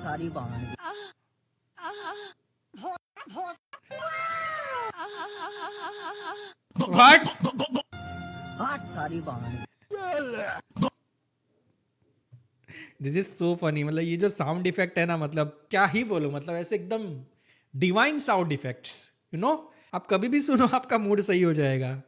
सारी बहाने व्हाट? सारी बहाने दिस इज सो फनी। मतलब ये जो साउंड इफेक्ट है ना, मतलब क्या ही बोलो, मतलब ऐसे एकदम divine sound effects, you know. आप कभी भी सुनो, आपका मूड सही हो जाएगा।